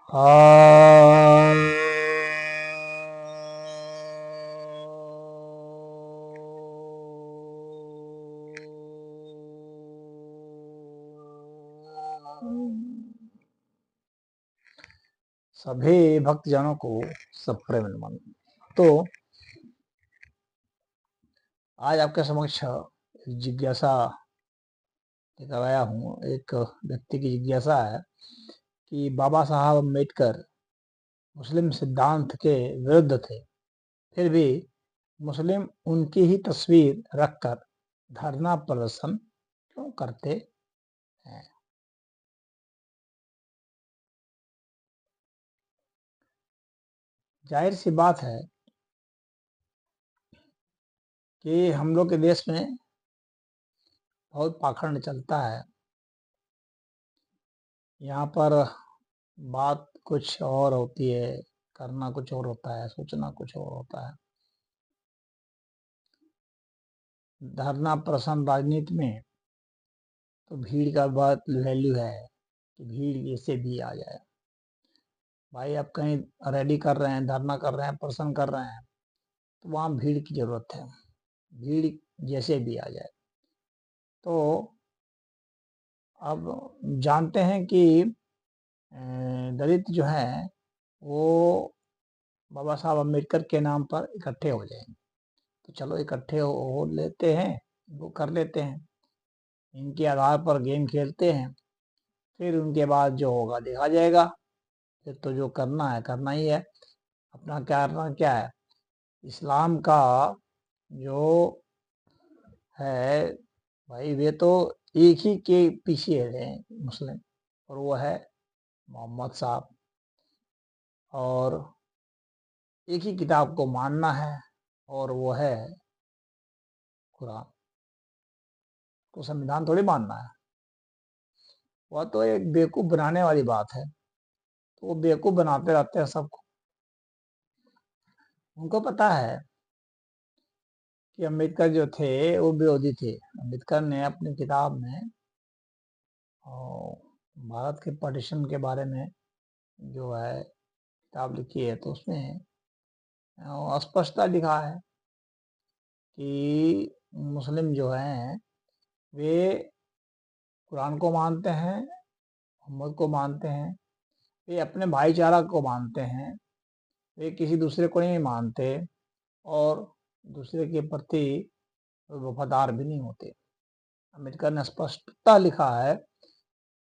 हाँ। सभी भक्तजनों को सब प्रेम नमन। तो आज आपके समक्ष जिज्ञासा लेकर आया हूँ। एक व्यक्ति की जिज्ञासा है कि बाबा साहब अम्बेडकर मुस्लिम सिद्धांत के विरुद्ध थे, फिर भी मुस्लिम उनकी ही तस्वीर रखकर धरना प्रदर्शन क्यों करते हैं? जाहिर सी बात है कि हम लोग के देश में बहुत पाखंड चलता है। यहाँ पर बात कुछ और होती है, करना कुछ और होता है, सोचना कुछ और होता है। धरना प्रदर्शन राजनीति में तो भीड़ का बहुत वैल्यू है कि भीड़ जैसे भी आ जाए। भाई आप कहीं रैली कर रहे हैं, धरना कर रहे हैं, प्रदर्शन कर रहे हैं, तो वहाँ भीड़ की जरूरत है। भीड़ जैसे भी आ जाए। तो अब जानते हैं कि दलित जो है वो बाबा साहब अम्बेडकर के नाम पर इकट्ठे हो जाएंगे। तो चलो इकट्ठे हो लेते हैं, वो कर लेते हैं, इनके आधार पर गेम खेलते हैं, फिर उनके बाद जो होगा देखा जाएगा। फिर तो जो करना है करना ही है। अपना करना क्या है, इस्लाम का जो है भाई, वे तो एक ही के पीछे है मुस्लिम, और वो है मोहम्मद साहब। और एक ही किताब को मानना है, और वो है कुरान। तो संविधान थोड़ी मानना है। वह तो एक बेवकूफ बनाने वाली बात है। तो वो बेवकूफ बनाते रहते हैं सबको। उनको पता है कि अम्बेडकर जो थे वो विरोधी थे। अम्बेडकर ने अपनी किताब में और भारत के पार्टीशन के बारे में जो है किताब लिखी है, तो उसमें स्पष्टता लिखा है कि मुस्लिम जो हैं वे कुरान को मानते हैं, मोहम्मद को मानते हैं, वे अपने भाईचारा को मानते हैं, वे किसी दूसरे को नहीं मानते, और दूसरे के प्रति वफादार भी नहीं होते। अम्बेडकर ने स्पष्टता लिखा है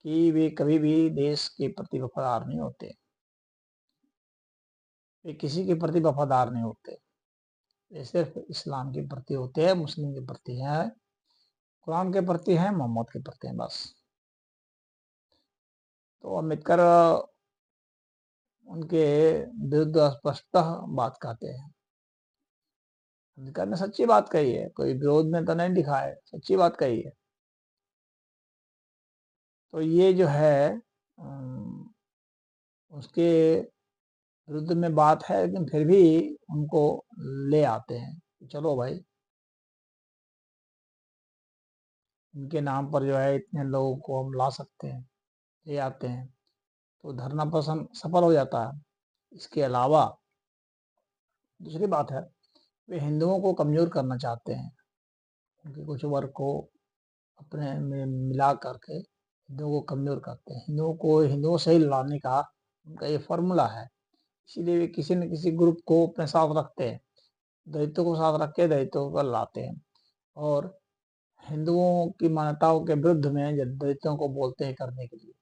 कि वे कभी भी देश के प्रति वफादार नहीं होते, वे किसी के प्रति वफादार नहीं होते। वे सिर्फ इस्लाम के प्रति होते हैं, मुस्लिम के प्रति हैं, कुरान के प्रति हैं, मोहम्मद के प्रति हैं, बस। तो अम्बेडकर उनके विरुद्ध स्पष्ट बात कहते हैं। अम्बेडकर ने सच्ची बात कही है, कोई विरोध में तो नहीं लिखा है, सच्ची बात कही है। तो ये जो है उसके विरुद्ध में बात है, लेकिन फिर भी उनको ले आते हैं। चलो भाई, इनके नाम पर जो है इतने लोगों को हम ला सकते हैं, ले आते हैं, तो धरना प्रदर्शन सफल हो जाता है। इसके अलावा दूसरी बात है, वे हिंदुओं को कमजोर करना चाहते हैं। उनके कुछ वर्ग को अपने में मिला करके हिंदुओं को कमजोर करते हैं। हिंदुओं से ही लड़ाने का उनका ये फॉर्मूला है। इसीलिए वे किसी न किसी ग्रुप को अपने साथ रखते हैं, दलितों को साथ रख के दलितों को लाते हैं, और हिंदुओं की मान्यताओं के विरुद्ध में जब दलितों को बोलते हैं करने के लिए,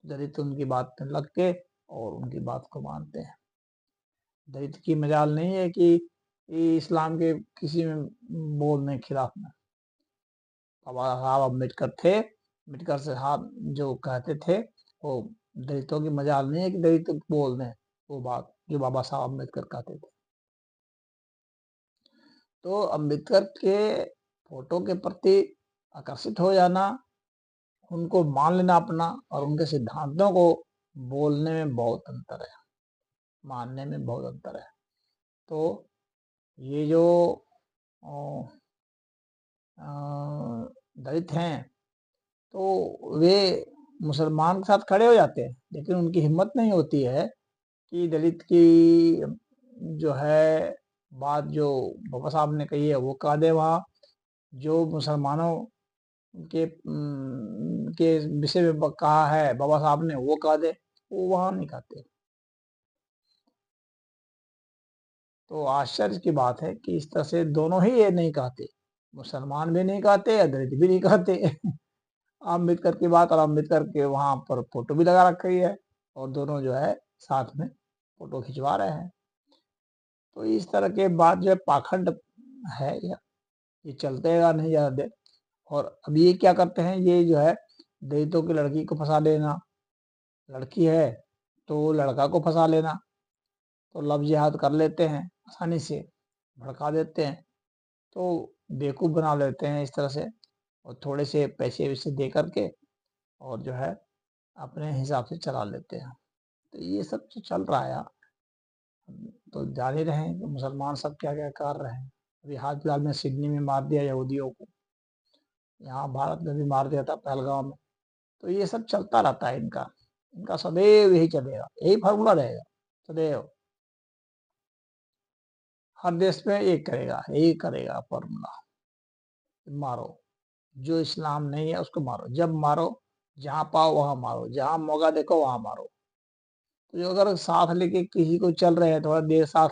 दलित उनकी बात में लग के और उनकी बात को मानते हैं। दलित की मजाल नहीं है कि इस्लाम के किसी में बोलने के खिलाफ में। बाबा साहब अम्बेडकर थे, अम्बेडकर से साहब जो कहते थे वो दलितों की मजाल नहीं है कि दलित बोल दें वो बात जो बाबा साहब अम्बेडकर कहते थे। तो अम्बेडकर के फोटो के प्रति आकर्षित हो जाना, उनको मान लेना अपना, और उनके सिद्धांतों को बोलने में बहुत अंतर है, मानने में बहुत अंतर है। तो ये जो दलित हैं, तो वे मुसलमान के साथ खड़े हो जाते हैं, लेकिन उनकी हिम्मत नहीं होती है कि दलित की जो है बात जो बाबा साहब ने कही है वो कह दे वहाँ, जो मुसलमानों के विषय में कहा है बाबा साहब ने वो कह दे, वो वहाँ नहीं कहते। तो आश्चर्य की बात है कि इस तरह से दोनों ही ये नहीं कहते, मुसलमान भी नहीं कहते या दलित भी नहीं कहते। अम्बेडकर की बात, और अम्बेडकर के वहाँ पर फोटो भी लगा रखी है और दोनों जो है साथ में फोटो खिंचवा रहे हैं। तो इस तरह के बात जो है पाखंड है, ये चलते रहेगा नहीं ज़्यादा देर। और अब ये क्या करते हैं, ये जो है दलितों की लड़की को फंसा लेना, लड़की है तो लड़का को फंसा लेना, तो लव जिहाद कर लेते हैं आसानी से, भड़का देते हैं, तो बेवकूफ़ बना लेते हैं इस तरह से, और थोड़े से पैसे वैसे दे करके और जो है अपने हिसाब से चला लेते हैं। तो ये सब जो चल रहा है, तो जान ही रहे हैं कि मुसलमान सब क्या क्या कर रहे हैं। अभी हाल फिलहाल में सिडनी में मार दिया यहूदियों को, यहाँ भारत में भी मार दिया था पहलगाम में। तो ये सब चलता रहता है इनका, इनका सदैव यही चलेगा, यही फार्मूला रहेगा सदैव, हर देश में एक करेगा, यही करेगा फार्मूला। मारो, जो इस्लाम नहीं है उसको मारो, जब मारो जहाँ पाओ वहां मारो, जहाँ मौका देखो वहां मारो। तो जो अगर साथ लेके किसी को चल रहे हैं, थोड़ा देर साथ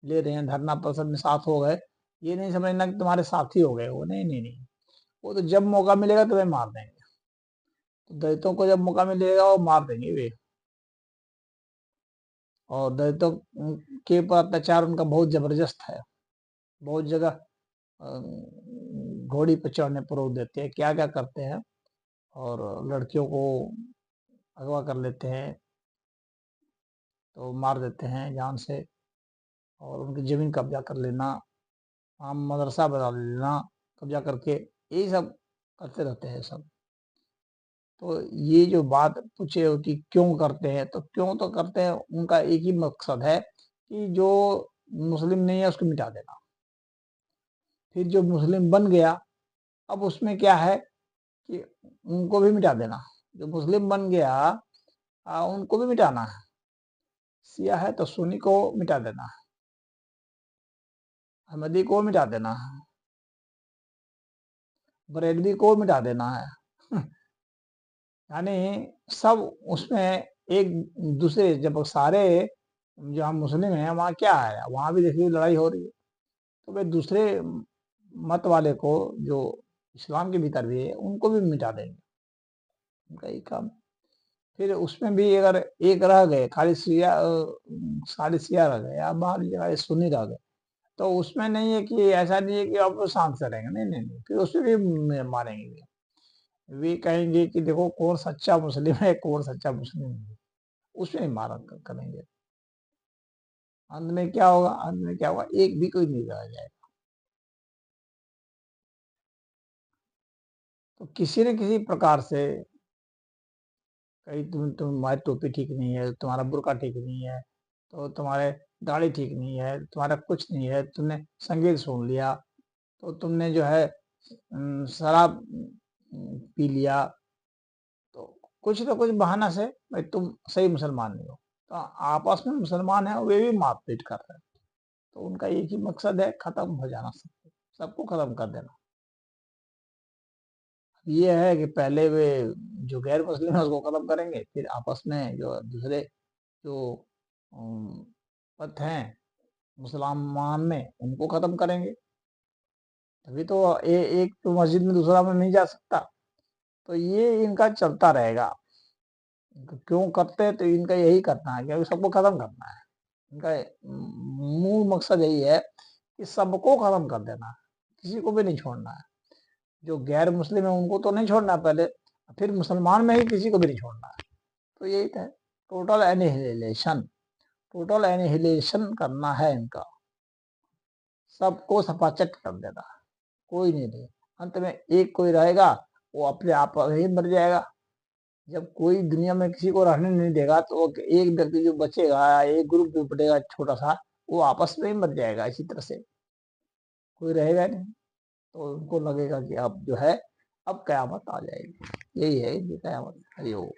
ले रहे हैं, धरना प्रदर्शन में साथ हो गए, ये नहीं समझना कि तुम्हारे साथी हो गए वो, नहीं नहीं नहीं, वो तो जब मौका मिलेगा तुम्हें मार देंगे। तो दलितों को जब मौका मिलेगा वो मार देंगे वे। और दलितों के ऊपर अत्याचार उनका बहुत जबरदस्त है, बहुत जगह घोड़ी पर चढ़ने पर रोक देते हैं, क्या क्या करते हैं, और लड़कियों को अगवा कर लेते हैं, तो मार देते हैं जान से, और उनकी ज़मीन कब्जा कर लेना, आम मदरसा बना लेना कब्जा करके, यही सब करते रहते हैं सब। तो ये जो बात पूछे हो कि क्यों करते हैं, तो क्यों तो करते हैं, उनका एक ही मकसद है कि जो मुस्लिम नहीं है उसको मिटा देना। फिर जो मुस्लिम बन गया, अब उसमें क्या है कि उनको भी मिटा देना। जो मुस्लिम बन गया उनको भी मिटाना है, शिया है तो सुन्नी को मिटा देना है, अहमदी को मिटा देना है, बरेलवी को मिटा देना है। यानी सब उसमें एक दूसरे, जब सारे जहाँ मुस्लिम हैं वहाँ क्या है, वहाँ भी देखिए लड़ाई हो रही है, तो वे दूसरे मत वाले को जो इस्लाम के भीतर भी है उनको भी मिटा देंगे, उनका ही काम। फिर उसमें भी अगर एक रह गए, खाली शिया रह गए या बाहर जगह सुन्नी रह गए, तो उसमें नहीं है कि ऐसा नहीं है कि आप शांत से रहेंगे, नहीं नहीं नहीं, फिर उसमें भी मारेंगे। वे कहेंगे कि देखो कौन सच्चा मुस्लिम है, कौन सच्चा मुस्लिम है, उसमें मारा करेंगे। अंत में क्या होगा, अंत में क्या होगा, एक भी कोई नहीं रह जाएगा। तो किसी न किसी प्रकार से, कहीं तुम्हारी टोपी ठीक नहीं है, तुम्हारा बुर्का ठीक नहीं है, तो तुम्हारे दाढ़ी ठीक नहीं है, तुम्हारा कुछ नहीं है, तुमने संगीत सुन लिया, तो तुमने जो है शराब पी लिया, तो कुछ ना कुछ बहाना से भाई तुम सही मुसलमान नहीं हो, तो आपस में मुसलमान है वे भी मारपीट कर रहे हैं। तो उनका एक ही मकसद है, खत्म हो जाना, सबको खत्म कर देना। ये है कि पहले वे जो गैर मुस्लिम है उसको खत्म करेंगे, फिर आपस में जो दूसरे जो पथ हैं मुसलमान में उनको खत्म करेंगे। तभी तो एक तो मस्जिद में दूसरा में नहीं जा सकता। तो ये इनका चलता रहेगा। क्यों करते हैं, तो इनका यही करना है, क्योंकि सबको खत्म करना है। इनका मूल मकसद यही है कि सबको खत्म कर देना है, किसी को भी नहीं छोड़ना है। जो गैर मुस्लिम है उनको तो नहीं छोड़ना पहले, फिर मुसलमान में ही किसी को भी नहीं छोड़ना है। तो यही है, टोटल एनिहिलेशन, टोटल एनिहिलेशन करना है इनका, सबको सपाचट कर देना, कोई नहीं रहे। अंत में एक कोई रहेगा, वो अपने आप ही मर जाएगा। जब कोई दुनिया में किसी को रहने नहीं देगा, तो एक व्यक्ति जो बचेगा, एक ग्रुप जो बटेगा छोटा सा, वो आपस में ही मर जाएगा इसी तरह से, कोई रहेगा नहीं। तो उनको लगेगा कि अब जो है अब कयामत आ जाएगी। यही है इनकी कयामत। हरि ओम।